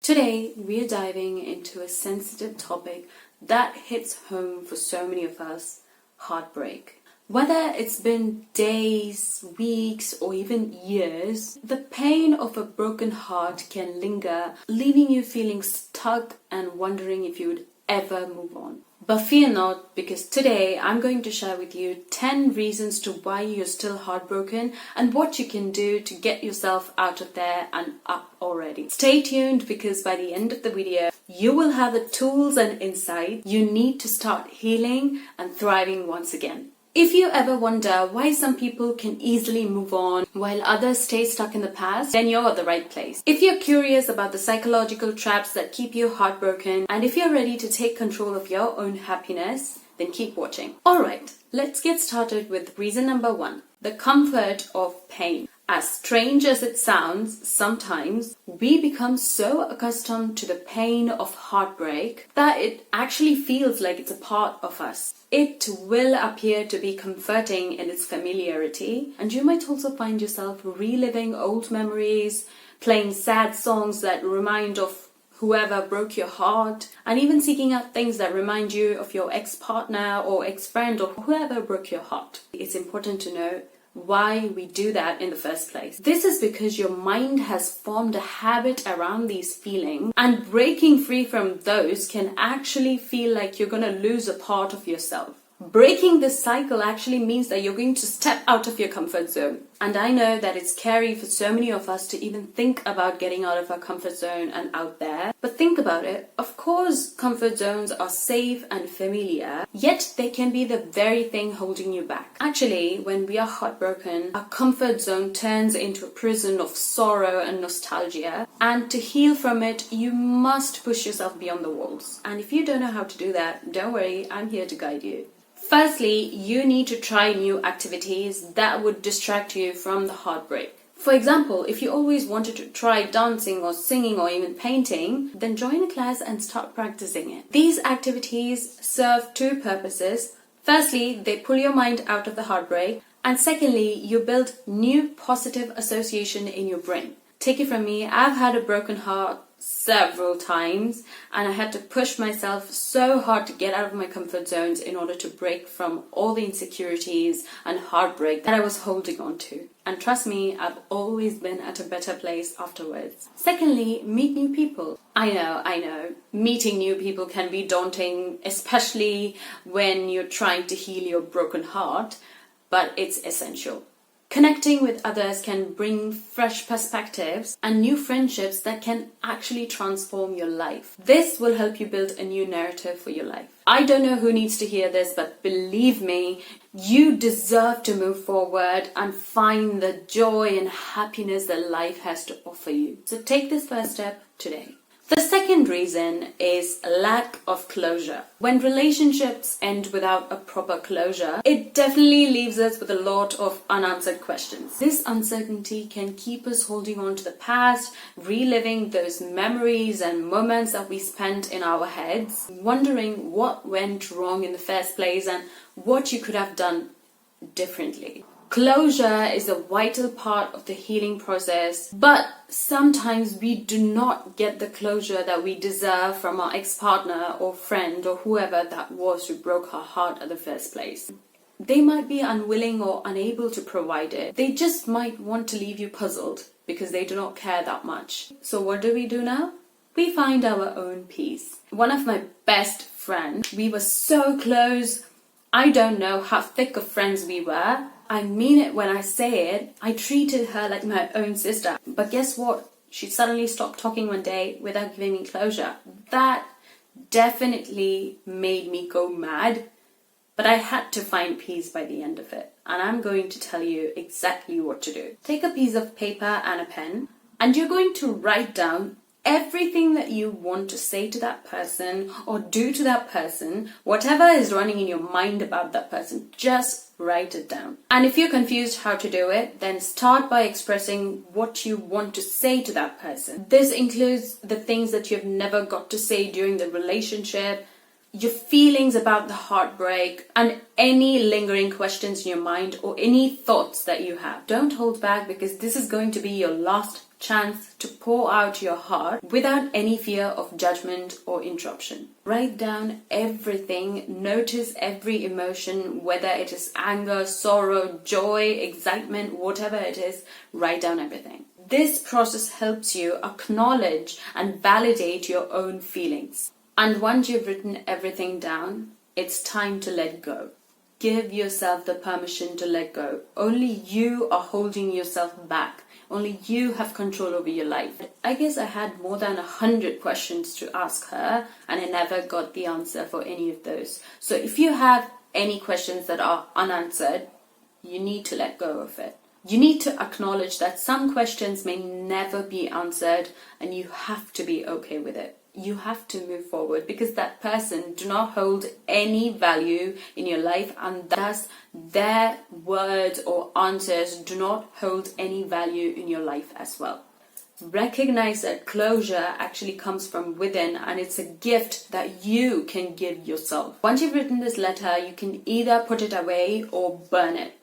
Today, we're diving into a sensitive topic that hits home for so many of us, heartbreak. Whether it's been days, weeks, or even years, the pain of a broken heart can linger, leaving you feeling stuck and wondering if you would ever move on. But fear not, because today I'm going to share with you 10 reasons to why you're still heartbroken and what you can do to get yourself out of there and up already. Stay tuned, because by the end of the video, you will have the tools and insight you need to start healing and thriving once again. If you ever wonder why some people can easily move on while others stay stuck in the past, then you're at the right place. If you're curious about the psychological traps that keep you heartbroken, and if you're ready to take control of your own happiness, then keep watching. Alright, let's get started with reason number 1. The comfort of pain. As strange as it sounds, sometimes we become so accustomed to the pain of heartbreak that it actually feels like it's a part of us. It will appear to be comforting in its familiarity, and you might also find yourself reliving old memories, playing sad songs that remind of whoever broke your heart, and even seeking out things that remind you of your ex-partner or ex-friend or whoever broke your heart. It's important to know why we do that in the first place. This is because your mind has formed a habit around these feelings, and breaking free from those can actually feel like you're going to lose a part of yourself. Breaking this cycle actually means that you're going to step out of your comfort zone. And I know that it's scary for so many of us to even think about getting out of our comfort zone and out there. But think about it. Of course, comfort zones are safe and familiar, yet they can be the very thing holding you back. Actually, when we are heartbroken, our comfort zone turns into a prison of sorrow and nostalgia. And to heal from it, you must push yourself beyond the walls. And if you don't know how to do that, don't worry, I'm here to guide you. Firstly, you need to try new activities that would distract you from the heartbreak. For example, if you always wanted to try dancing or singing or even painting, then join a class and start practicing it. These activities serve two purposes. Firstly, they pull your mind out of the heartbreak, and secondly, you build new positive association in your brain. Take it from me, I've had a broken heart several times, and I had to push myself so hard to get out of my comfort zones in order to break from all the insecurities and heartbreak that I was holding on to. And trust me, I've always been at a better place afterwards. Secondly, meet new people. I know, meeting new people can be daunting, especially when you're trying to heal your broken heart, but it's essential. Connecting with others can bring fresh perspectives and new friendships that can actually transform your life. This will help you build a new narrative for your life. I don't know who needs to hear this, but believe me, you deserve to move forward and find the joy and happiness that life has to offer you. So take this first step today. The second reason is lack of closure. When relationships end without a proper closure, it definitely leaves us with a lot of unanswered questions. This uncertainty can keep us holding on to the past, reliving those memories and moments that we spent in our heads, wondering what went wrong in the first place and what you could have done differently. Closure is a vital part of the healing process, but sometimes we do not get the closure that we deserve from our ex-partner or friend or whoever that was who broke our heart at the first place. They might be unwilling or unable to provide it. They just might want to leave you puzzled because they do not care that much. So what do we do now? We find our own peace. One of my best friends, we were so close. I don't know how thick of friends we were. I mean it when I say it. I treated her like my own sister. But guess what? She suddenly stopped talking one day without giving me closure. That definitely made me go mad. But I had to find peace by the end of it. And I'm going to tell you exactly what to do. Take a piece of paper and a pen, and you're going to write down everything that you want to say to that person or do to that person, whatever is running in your mind about that person, just write it down. And if you're confused how to do it, then start by expressing what you want to say to that person. This includes the things that you've never got to say during the relationship, your feelings about the heartbreak, and any lingering questions in your mind or any thoughts that you have. Don't hold back, because this is going to be your last chance to pour out your heart without any fear of judgment or interruption. Write down everything, notice every emotion, whether it is anger, sorrow, joy, excitement, whatever it is, write down everything. This process helps you acknowledge and validate your own feelings. And once you've written everything down, it's time to let go. Give yourself the permission to let go. Only you are holding yourself back. Only you have control over your life. I guess I had more than 100 questions to ask her, and I never got the answer for any of those. So if you have any questions that are unanswered, you need to let go of it. You need to acknowledge that some questions may never be answered, and you have to be okay with it. You have to move forward, because that person do not hold any value in your life, and thus their words or answers do not hold any value in your life as well. Recognize that closure actually comes from within, and it's a gift that you can give yourself. Once you've written this letter, you can either put it away or burn it.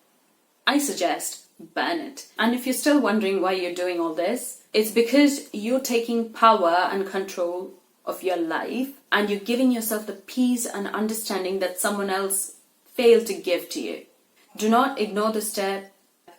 I suggest burn it. And if you're still wondering why you're doing all this, it's because you're taking power and control of your life, and you're giving yourself the peace and understanding that someone else failed to give to you. Do not ignore the step,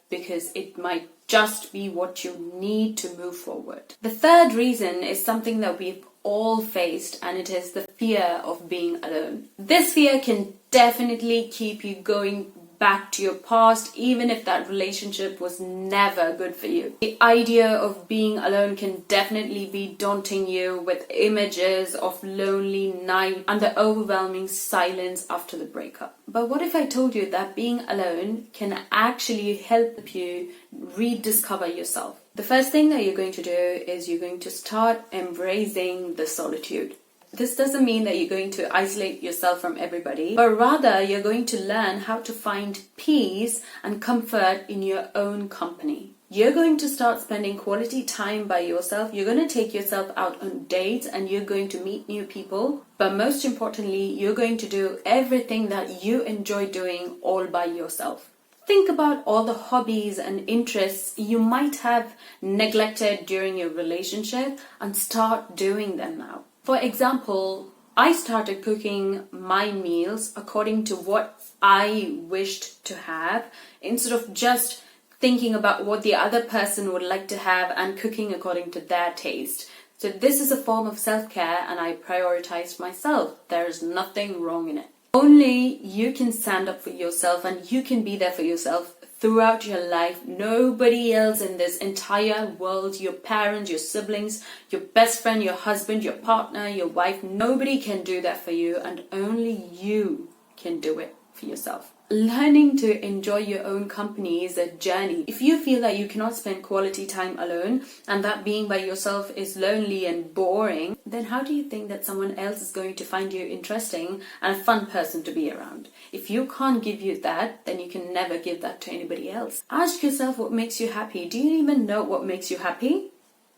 because it might just be what you need to move forward. The third reason is something that we've all faced, and it is the fear of being alone. This fear can definitely keep you going back to your past, even if that relationship was never good for you. The idea of being alone can definitely be daunting you, with images of lonely night and the overwhelming silence after the breakup. But what if I told you that being alone can actually help you rediscover yourself? The first thing that you're going to do is you're going to start embracing the solitude. This doesn't mean that you're going to isolate yourself from everybody, but rather you're going to learn how to find peace and comfort in your own company. You're going to start spending quality time by yourself. You're going to take yourself out on dates, and you're going to meet new people. But most importantly, you're going to do everything that you enjoy doing all by yourself. Think about all the hobbies and interests you might have neglected during your relationship, and start doing them now. For example, I started cooking my meals according to what I wished to have, instead of just thinking about what the other person would like to have and cooking according to their taste. So this is a form of self-care, and I prioritized myself. There is nothing wrong in it. Only you can stand up for yourself, and you can be there for yourself throughout your life. Nobody else in this entire world, your parents, your siblings, your best friend, your husband, your partner, your wife, nobody can do that for you, and only you can do it for yourself. Learning to enjoy your own company is a journey. If you feel that you cannot spend quality time alone, and that being by yourself is lonely and boring, then how do you think that someone else is going to find you interesting and a fun person to be around? If you can't give you that, then you can never give that to anybody else. Ask yourself what makes you happy. Do you even know what makes you happy?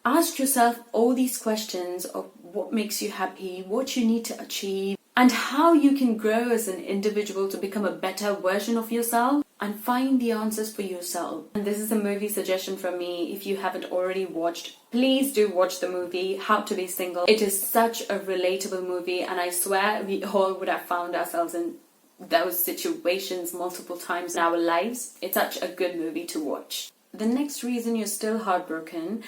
Ask yourself all these questions of what makes you happy, what you need to achieve, and how you can grow as an individual to become a better version of yourself, and find the answers for yourself. And this is a movie suggestion from me. If you haven't already watched, please do watch the movie How to Be Single. It is such a relatable movie, and I swear we all would have found ourselves in those situations multiple times in our lives. It's such a good movie to watch. The next reason you're still heartbroken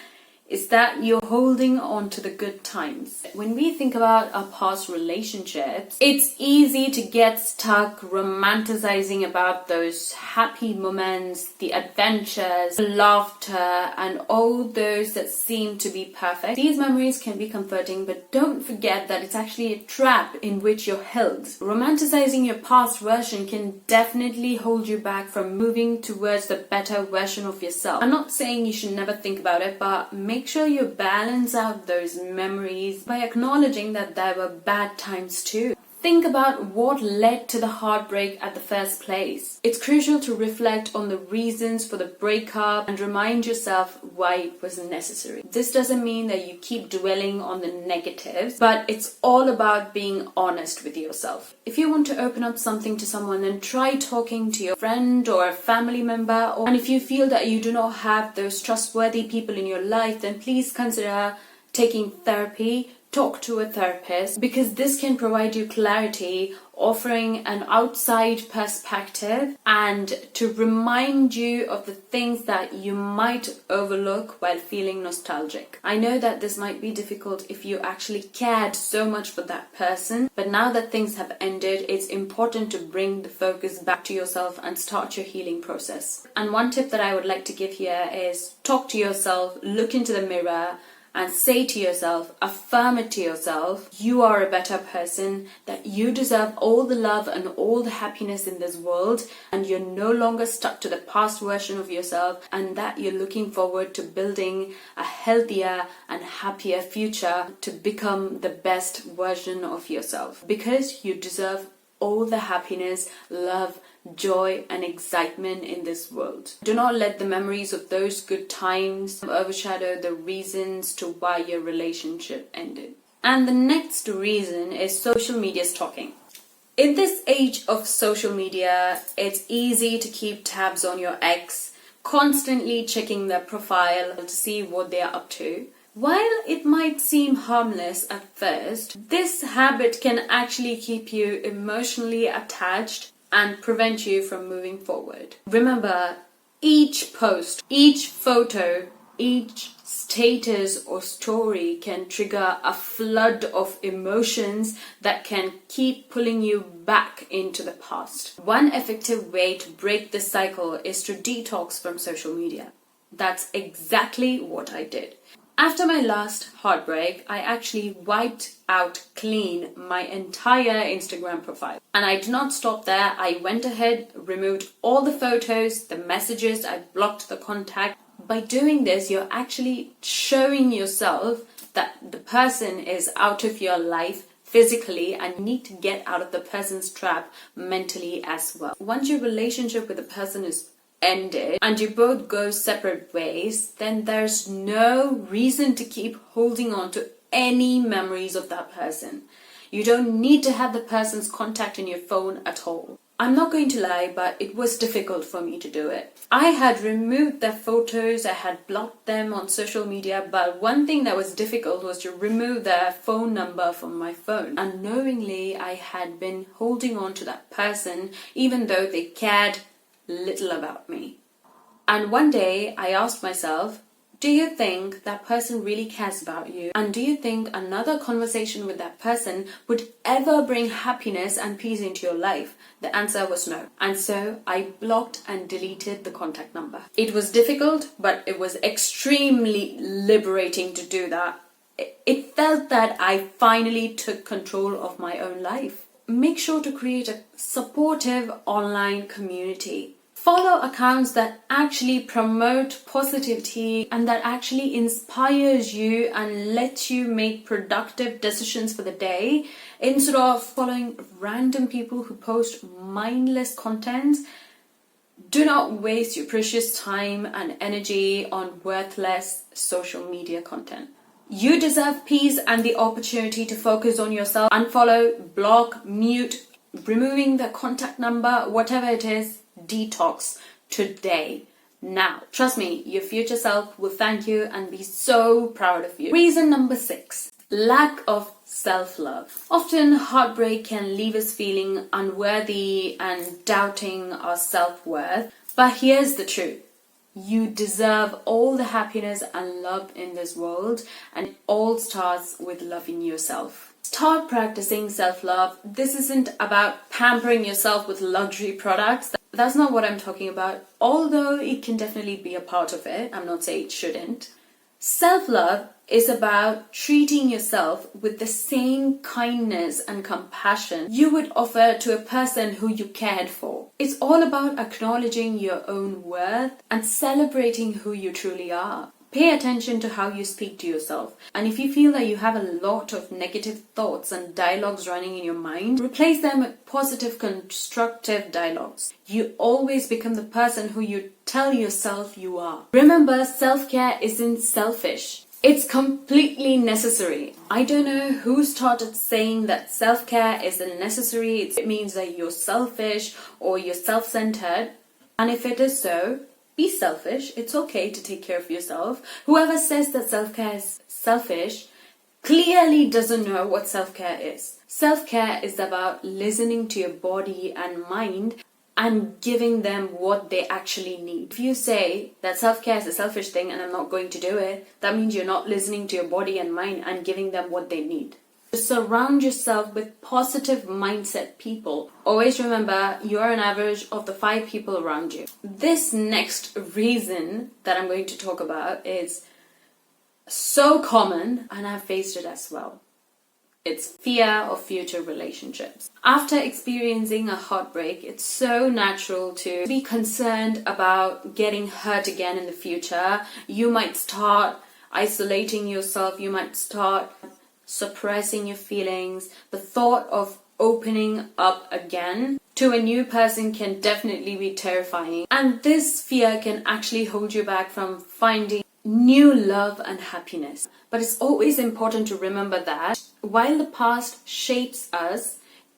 is that you're holding on to the good times. When we think about our past relationships, it's easy to get stuck romanticizing about those happy moments, the adventures, the laughter, and all those that seem to be perfect. These memories can be comforting, but don't forget that it's actually a trap in which you're held. Romanticizing your past version can definitely hold you back from moving towards the better version of yourself. I'm not saying you should never think about it, but make sure you balance out those memories by acknowledging that there were bad times too. Think about what led to the heartbreak at the first place. It's crucial to reflect on the reasons for the breakup and remind yourself why it was necessary. This doesn't mean that you keep dwelling on the negatives, but it's all about being honest with yourself. If you want to open up something to someone, then try talking to your friend or a family member. And if you feel that you do not have those trustworthy people in your life, then please consider taking therapy. Talk to a therapist, because this can provide you clarity, offering an outside perspective and to remind you of the things that you might overlook while feeling nostalgic. I know that this might be difficult if you actually cared so much for that person, but now that things have ended, it's important to bring the focus back to yourself and start your healing process. And one tip that I would like to give here is talk to yourself, look into the mirror, and say to yourself, affirm it to yourself, you are a better person, that you deserve all the love and all the happiness in this world, and you're no longer stuck to the past version of yourself, and that you're looking forward to building a healthier and happier future to become the best version of yourself. Because you deserve all the happiness, love, joy and excitement in this world. Do not let the memories of those good times overshadow the reasons to why your relationship ended. And the next reason is social media stalking. In this age of social media, it's easy to keep tabs on your ex, constantly checking their profile to see what they are up to. While it might seem harmless at first, this habit can actually keep you emotionally attached and prevent you from moving forward. Remember, each post, each photo, each status or story can trigger a flood of emotions that can keep pulling you back into the past. One effective way to break this cycle is to detox from social media. That's exactly what I did. After my last heartbreak, I actually wiped out clean my entire Instagram profile. And I did not stop there. I went ahead, removed all the photos, the messages, I blocked the contact. By doing this, you're actually showing yourself that the person is out of your life physically and you need to get out of the person's trap mentally as well. Once your relationship with the person is ended and you both go separate ways, then there's no reason to keep holding on to any memories of that person. You don't need to have the person's contact in your phone at all. I'm not going to lie, but it was difficult for me to do it. I had removed their photos, I had blocked them on social media, but one thing that was difficult was to remove their phone number from my phone. Unknowingly, I had been holding on to that person even though they cared little about me. And one day I asked myself, do you think that person really cares about you? And do you think another conversation with that person would ever bring happiness and peace into your life? The answer was no. And so I blocked and deleted the contact number. It was difficult, but it was extremely liberating to do that. It felt that I finally took control of my own life. Make sure to create a supportive online community. Follow accounts that actually promote positivity and that actually inspires you and lets you make productive decisions for the day, instead of following random people who post mindless content. Do not waste your precious time and energy on worthless social media content. You deserve peace and the opportunity to focus on yourself. Unfollow, block, mute, removing the contact number, whatever it is, detox today, now. Trust me, your future self will thank you and be so proud of you. Reason number 6, lack of self-love. Often heartbreak can leave us feeling unworthy and doubting our self-worth. But here's the truth. You deserve all the happiness and love in this world, and it all starts with loving yourself. Start practicing self-love. This isn't about pampering yourself with luxury products. That's not what I'm talking about, although it can definitely be a part of it. I'm not saying it shouldn't. Self-love is about treating yourself with the same kindness and compassion you would offer to a person who you cared for. It's all about acknowledging your own worth and celebrating who you truly are. Pay attention to how you speak to yourself. And if you feel that you have a lot of negative thoughts and dialogues running in your mind, replace them with positive, constructive dialogues. You always become the person who you tell yourself you are. Remember, self-care isn't selfish. It's completely necessary. I don't know who started saying that self-care isn't necessary. It means that you're selfish or you're self-centered. And if it is so, be selfish. It's okay to take care of yourself. Whoever says that self-care is selfish clearly doesn't know what self-care is. Self-care is about listening to your body and mind and giving them what they actually need. If you say that self-care is a selfish thing and I'm not going to do it, that means you're not listening to your body and mind and giving them what they need. Surround yourself with positive mindset people. Always remember, you're an average of the 5 people around you. This next reason that I'm going to talk about is so common, and I've faced it as well. It's fear of future relationships. After experiencing a heartbreak, it's so natural to be concerned about getting hurt again in the future. You might start isolating yourself. You might start suppressing your feelings. The thought of opening up again to a new person can definitely be terrifying. And this fear can actually hold you back from finding new love and happiness. But it's always important to remember that while the past shapes us,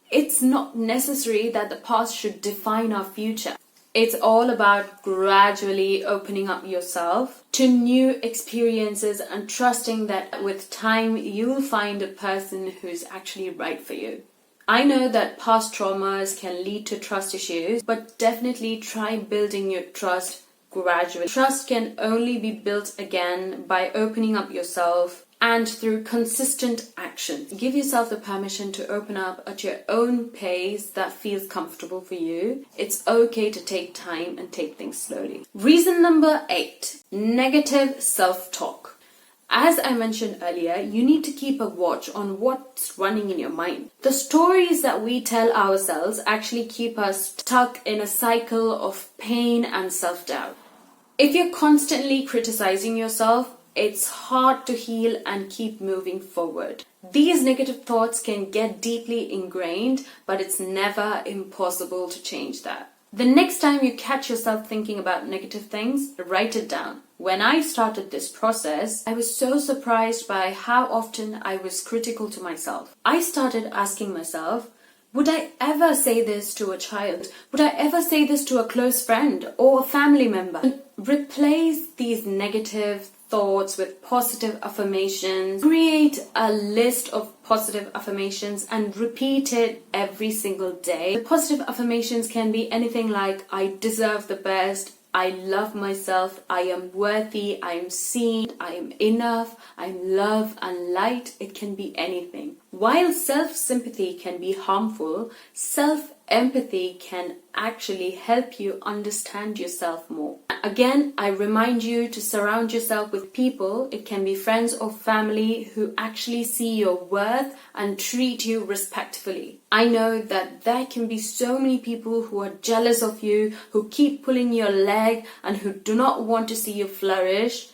it's not necessary that the past should define our future. It's all about gradually opening up yourself to new experiences and trusting that with time you'll find a person who's actually right for you. I know that past traumas can lead to trust issues, but definitely try building your trust gradually. Trust can only be built again by opening up yourself and through consistent action. Give yourself the permission to open up at your own pace that feels comfortable for you. It's okay to take time and take things slowly. Reason number 8, negative self-talk. As I mentioned earlier, you need to keep a watch on what's running in your mind. The stories that we tell ourselves actually keep us stuck in a cycle of pain and self-doubt. If you're constantly criticizing yourself, it's hard to heal and keep moving forward. These negative thoughts can get deeply ingrained, but it's never impossible to change that. The next time you catch yourself thinking about negative things, write it down. When I started this process, I was so surprised by how often I was critical to myself. I started asking myself, would I ever say this to a child? Would I ever say this to a close friend or a family member? And replace these negative thoughts with positive affirmations. Create a list of positive affirmations and repeat it every single day. The positive affirmations can be anything like, I deserve the best, I love myself, I am worthy, I am seen, I am enough, I am love and light. It can be anything. While self-sympathy can be harmful, self-empathy can actually help you understand yourself more. Again, I remind you to surround yourself with people, it can be friends or family, who actually see your worth and treat you respectfully. I know that there can be so many people who are jealous of you, who keep pulling your leg and who do not want to see you flourish,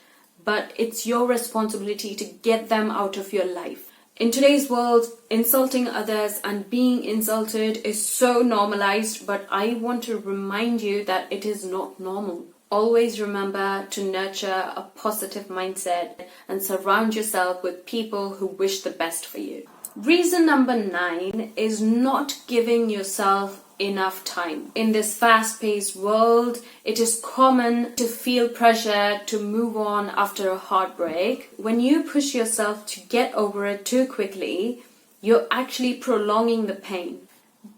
but it's your responsibility to get them out of your life. In today's world, insulting others and being insulted is so normalized, but I want to remind you that it is not normal. Always remember to nurture a positive mindset and surround yourself with people who wish the best for you. Reason number 9 is not giving yourself enough time. In this fast-paced world, it is common to feel pressure to move on after a heartbreak. When you push yourself to get over it too quickly, you're actually prolonging the pain.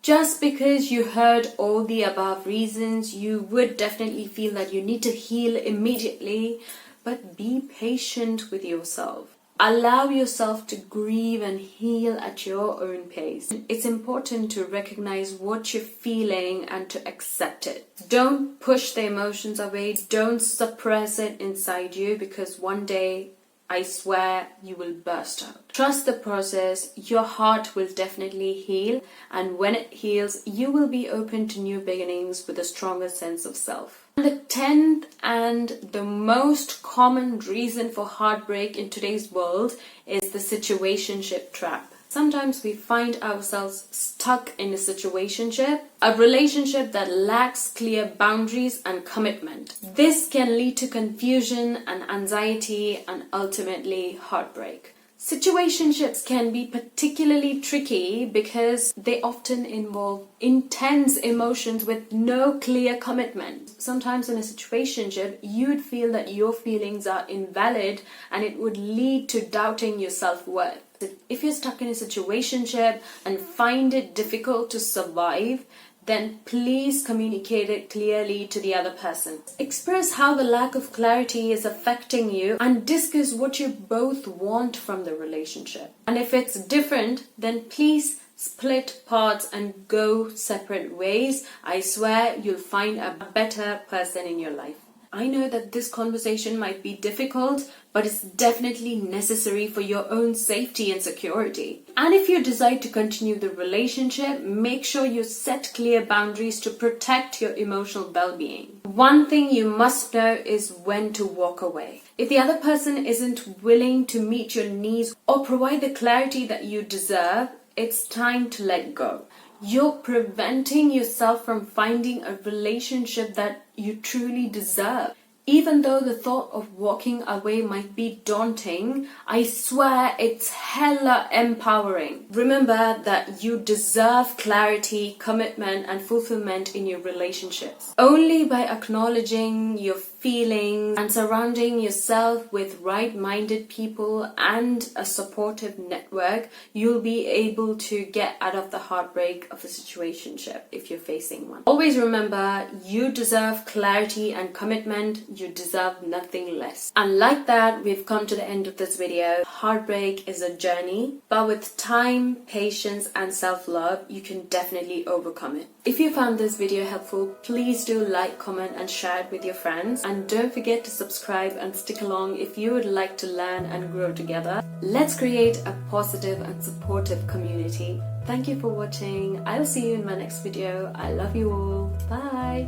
Just because you heard all the above reasons, you would definitely feel that you need to heal immediately, but be patient with yourself. Allow yourself to grieve and heal at your own pace. It's important to recognize what you're feeling and to accept it. Don't push the emotions away. Don't suppress it inside you, because one day I swear you will burst out. Trust the process, your heart will definitely heal, and when it heals, you will be open to new beginnings with a stronger sense of self. And the 10th and the most common reason for heartbreak in today's world is the situationship trap. Sometimes we find ourselves stuck in a situationship, a relationship that lacks clear boundaries and commitment. This can lead to confusion and anxiety and ultimately heartbreak. Situationships can be particularly tricky because they often involve intense emotions with no clear commitment. Sometimes in a situationship, you'd feel that your feelings are invalid and it would lead to doubting your self-worth. If you're stuck in a situationship and find it difficult to survive, then please communicate it clearly to the other person. Express how the lack of clarity is affecting you and discuss what you both want from the relationship. And if it's different, then please split parts and go separate ways. I swear you'll find a better person in your life. I know that this conversation might be difficult, but it's definitely necessary for your own safety and security. And if you decide to continue the relationship, make sure you set clear boundaries to protect your emotional well-being. One thing you must know is when to walk away. If the other person isn't willing to meet your needs or provide the clarity that you deserve, it's time to let go. You're preventing yourself from finding a relationship that you truly deserve. Even though the thought of walking away might be daunting, I swear it's hella empowering. Remember that you deserve clarity, commitment, and fulfillment in your relationships. Only by acknowledging your feelings and surrounding yourself with right-minded people and a supportive network, you'll be able to get out of the heartbreak of a situationship if you're facing one. Always remember, you deserve clarity and commitment. You deserve nothing less. And like that, we've come to the end of this video. Heartbreak is a journey, but with time, patience, and self-love, you can definitely overcome it. If you found this video helpful, please do like, comment, and share it with your friends. And don't forget to subscribe and stick along if you would like to learn and grow together. Let's create a positive and supportive community. Thank you for watching. I'll see you in my next video. I love you all. Bye.